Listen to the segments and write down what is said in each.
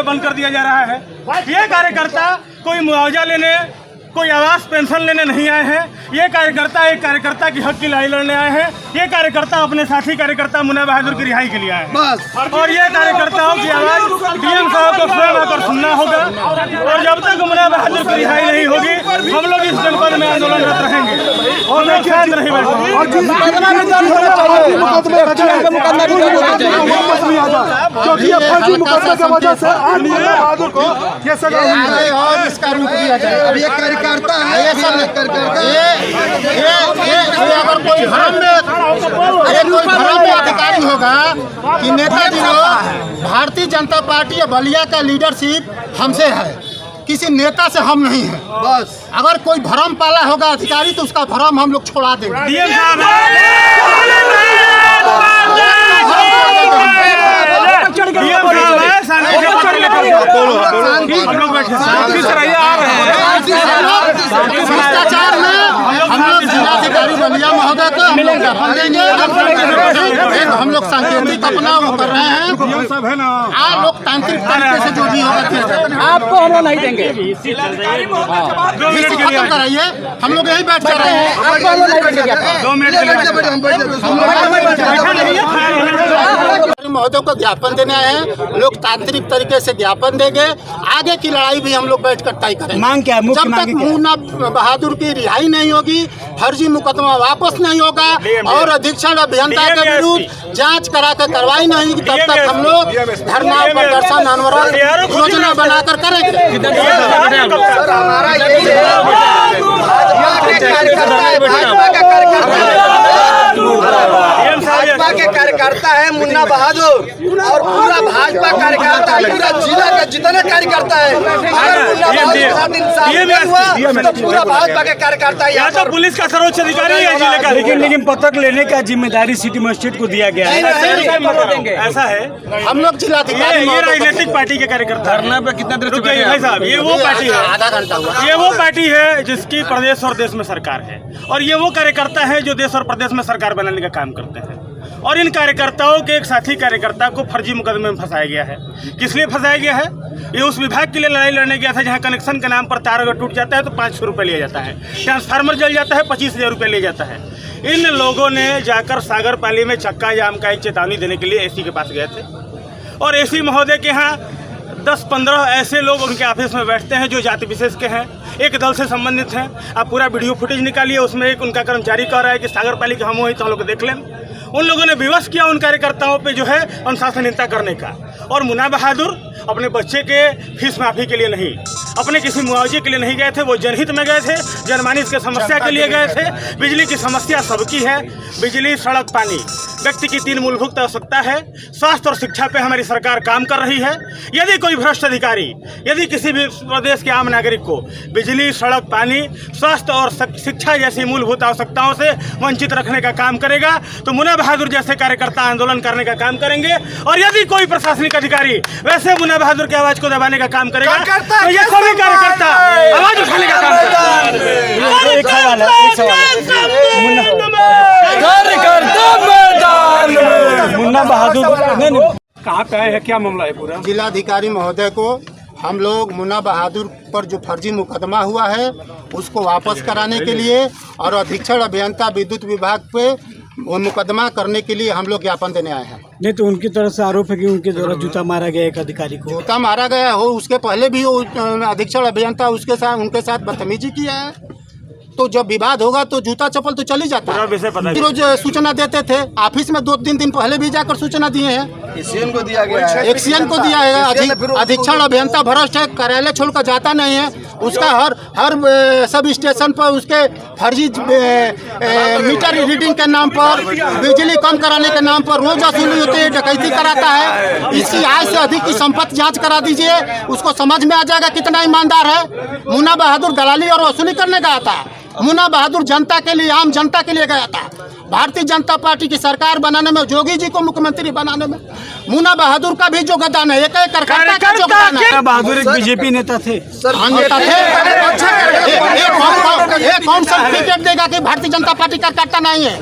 में बंद कर दिया जा रहा है। ये कार्यकर्ता कोई मुआवजा लेने, कोई आवास पेंशन लेने नहीं आए हैं। ये कार्यकर्ता एक कार्यकर्ता की हक की लड़ाई लड़ने आए हैं। ये कार्यकर्ता अपने साथी कार्यकर्ता मुन्ना बहादुर की रिहाई के लिए आए हैं और ये कार्यकर्ताओं की आवाज़ डीएम साहब को स्वयं आकर सुनना होगा। और जब तक मुन्ना बहादुर की रिहाई नहीं होगी हम लोग इस जनपद में आंदोलनरत रहेंगे और लोग शांत नहीं बैठेंगे। अब ये कार्यकर्ता है, अगर कोई भ्रम में अधिकारी होगा कि नेताजी लोग भारतीय जनता पार्टी या बलिया का लीडरशिप हमसे है, किसी नेता से हम नहीं है। बस अगर कोई भ्रम पाला होगा अधिकारी तो उसका भ्रम हम लोग छोड़ा देंगे। भ्रष्टाचार में हम लोग जिलाधिकारी बलिया महोदय को ज्ञापन देंगे। हम लोग सांकेतिक अपना वो कर रहे हैं, लोकतांत्रिक तरीके से जो भी होगा आपको हम लोग नहीं देंगे। खत्म कराइए, हम लोग यही बैठ रहे हैं। महोदय को ज्ञापन देने आए हैं, लोकतांत्रिक तरीके से ज्ञापन देंगे। आगे की लड़ाई भी हम लोग बैठकर तय करेंगे। मांग क्या है? जब तक मुन्ना बहादुर की रिहाई नहीं होगी, फर्जी मुकदमा वापस नहीं होगा और अधीक्षण अभियंता के विरुद्ध जांच करा कर कार्रवाई नहीं, तब तक हम लोग धरना प्रदर्शन अनवरत योजना बनाकर करेंगे। भाजपा के कार्यकर्ता है मुन्ना बहादुर और पूरा भाजपा कार्यकर्ता, पूरा जिला के जितने कार्यकर्ता है, अगर मुन्ना बहादुर इंसाफ हुआ तो पूरा भाजपा के कार्यकर्ता यहाँ तो पुलिस का सर्वोच्च अधिकारी है जिले का, लेकिन पदक लेने का जिम्मेदारी सिटी मजिस्ट्रेट को दिया गया है। ऐसा है। हम लोग जिलाधिकारी ये राजनीतिक पार्टी के कार्यकर्ता धरना पे कितना देर भाई साहब, ये वो पार्टी है, आधा घंटा हुआ। ये वो पार्टी है जिसकी प्रदेश और देश में सरकार है और ये वो कार्यकर्ता है जो देश और प्रदेश में सरकार बनाने का काम करते हैं। और इन कार्यकर्ताओं के एक साथी कार्यकर्ता को फर्जी मुकदमे में फंसाया गया है। किस लिए फंसाया गया है? ये उस विभाग के लिए लड़ाई लड़ने गया था जहां कनेक्शन के नाम पर तार अगर टूट जाता है तो 500 रुपये लिया जाता है, ट्रांसफार्मर जल जाता है 25,000 रुपये लिया जाता है। इन लोगों ने जाकर सागर पाली में चक्का जाम का एक चेतावनी देने के लिए एसी के पास गए थे और एसी महोदय के यहाँ 10-15 ऐसे लोग उनके ऑफिस में बैठते हैं जो जाति विशेष के हैं, एक दल से संबंधित हैं। आप पूरा वीडियो फुटेज निकालिए, उसमें एक उनका कर्मचारी कह रहा है कि सागर पाली के हम हुई तो हम लोग देख लें। उन लोगों ने विवश किया उन कार्यकर्ताओं पे जो है अनुशासनहीनता करने का। और मुन्ना बहादुर अपने बच्चे के फीस माफ़ी के लिए नहीं, अपने किसी मुआवजे के लिए नहीं गए थे, वो जनहित में गए थे, जनमानस की समस्या के लिए गए थे। बिजली की समस्या सबकी है, बिजली, सड़क, पानी व्यक्ति की 3 मूलभूत आवश्यकता है। स्वास्थ्य और शिक्षा पे हमारी सरकार काम कर रही है। यदि कोई भ्रष्ट अधिकारी यदि किसी भी प्रदेश के आम नागरिक को बिजली, सड़क, पानी, स्वास्थ्य और शिक्षा जैसी मूलभूत आवश्यकताओं से वंचित रखने का काम करेगा तो मुन्ना बहादुर जैसे कार्यकर्ता आंदोलन करने का काम करेंगे। और यदि कोई प्रशासनिक अधिकारी वैसे मुन्ना बहादुर की आवाज को दबाने का काम करेगा तो ये सभी कार्यकर्ता आवाज उठाने का काम करेगा। मुन्ना बहादुर कहाँ पे है, क्या मामला है पूरा? जिलाधिकारी महोदय को हम लोग मुन्ना बहादुर पर जो फर्जी मुकदमा हुआ है उसको वापस कराने के लिए और अधीक्षण अभियंता विद्युत विभाग पे वो मुकदमा करने के लिए हम लोग ज्ञापन देने आए हैं। नहीं तो उनकी तरफ से आरोप है कि उनके द्वारा जूता मारा गया एक अधिकारी को। जूता मारा गया हो, उसके पहले भी वो अधीक्षण अभियंता उनके साथ बदतमीजी किया है। तो जब विवाद होगा तो जूता चप्पल तो चली जाता है। रोज सूचना देते थे, ऑफिस में 2-3 दिन पहले भी जाकर सूचना दिए हैं। एक्सीएन को दिया गया है, एक्सीएन को दिया है। अधीक्षण अभियंता भ्रष्ट है, कार्यालय छोड़कर जाता नहीं है। उसका हर सब स्टेशन पर उसके फर्जी मीटर रीडिंग के नाम पर, बिजली कम कराने के नाम पर रोज वसूली होती है, डकैती कराता है। इसकी आय से अधिक की संपत्ति जांच करा दीजिए, उसको समझ में आ जाएगा कितना ईमानदार है। मुन्ना बहादुर दलाली और वसूली करने गया था। मुन्ना बहादुर जनता के लिए, आम जनता के लिए गया था। भारतीय जनता पार्टी की सरकार बनाने में, जोगी जी को मुख्यमंत्री बनाने में मुन्ना बहादुर का भी योगदान है, एक कार्यकर्ता का योगदान है। बहादुर एक बीजेपी नेता थे, नेता थे। कौन सर्टिफिकेट देगा कि भारतीय जनता पार्टी कार्यकर्ता नहीं है?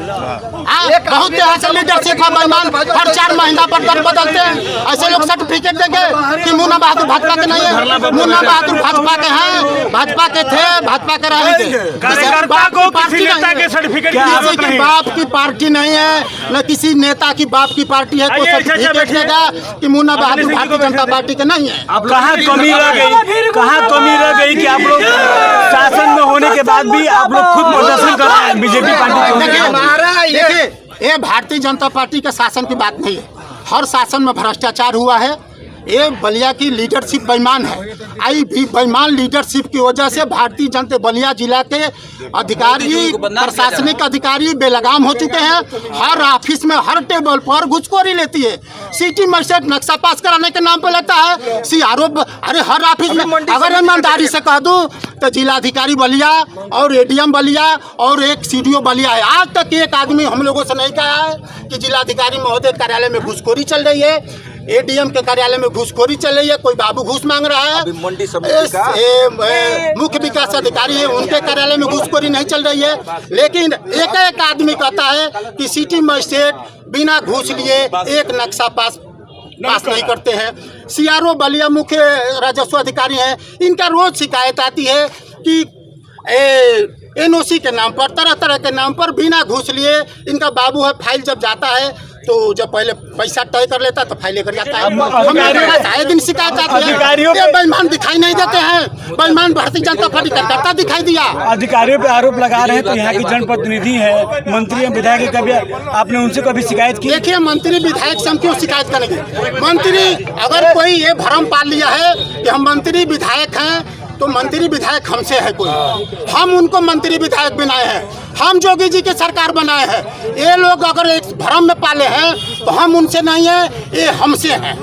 बहुत यहाँ से लीडरशिप है बेईमान, हर 4 महीना पर दल बदलते हैं। ऐसे लोग सर्टिफिकेट देंगे कि मुन्ना बहादुर भाजपा के नहीं है। मुन्ना बहादुर भाजपा के हैं, भाजपा के थे, भाजपा के रहेंगे। कार्यकर्ता को किसी नेता के सर्टिफिकेट की जरूरत नहीं है। बाप की पार्टी नहीं है, न किसी नेता की बाप की पार्टी है। कोई सर्टिफिकेट देगा कि मुन्ना बहादुर भारतीय जनता पार्टी के नहीं है। कहाँ कमी रह गई, कहाँ कमी रह गई कि आप लोग शासन में होने के बाद भी आप लोग खुद प्रदर्शन कर रहे हैं बीजेपी पार्टी? देखिए, ये भारतीय जनता पार्टी के शासन की बात नहीं है। हर शासन में भ्रष्टाचार हुआ है। ये बलिया की लीडरशिप बेईमान है। आई भी बेईमान लीडरशिप की वजह से भारतीय जनता बलिया जिला के अधिकारी, प्रशासनिक अधिकारी बेलगाम हो चुके हैं। हर ऑफिस में, हर टेबल पर घुसखोरी लेती है। सिटी मजिस्ट्रेट नक्शा पास कराने के नाम पे लेता है। सीआरओ, अरे हर ऑफिस में, अगर ईमानदारी से कह दूं तो जिलाधिकारी बलिया और एडीएम बलिया और एक सीडीओ बलिया है। आज तक एक आदमी हम लोगों से नहीं कहा है कि जिलाधिकारी महोदय कार्यालय में घुसखोरी चल रही है, एडीएम के कार्यालय में घुसखोरी चल रही है, कोई बाबू घूस मांग रहा है। मुख्य विकास अधिकारी है, उनके कार्यालय में घुसखोरी नहीं चल रही है। लेकिन एक आदमी कहता है कि सिटी मजिस्ट्रेट बिना घूस लिए एक नक्शा पास नहीं करते हैं। सीआरओ बलिया मुख्य राजस्व अधिकारी हैं, इनका रोज शिकायत आती है कि एनओसी के नाम पर, तरह तरह के नाम पर बिना घूस लिए इनका बाबू है। फाइल जब जाता है तो जब पहले पैसा तय कर लेता तो फाइल लेकर जाता है। हमें दिन शिकायत आती है, ये बेईमान दिखाई नहीं देते हैं। बेईमान भारतीय जनता पार्टी कार्यकर्ता दिखाई दिया। अधिकारियों पे आरोप लगा रहे हैं, तो यहाँ की जनप्रतिनिधि है, मंत्री हैं, विधायक, कभी आपने उनसे कभी शिकायत की? देखिए, मंत्री विधायक से हम क्यों शिकायत करेंगे? मंत्री, अगर कोई ये भ्रम पाल लिया है कि हम मंत्री विधायक हैं तो मंत्री विधायक हमसे है कोई, हम उनको मंत्री विधायक बनाए हैं, हम जोगी जी की सरकार बनाए हैं। ये लोग अगर एक भ्रम में पाले हैं तो हम उनसे नहीं है, ये हमसे हैं।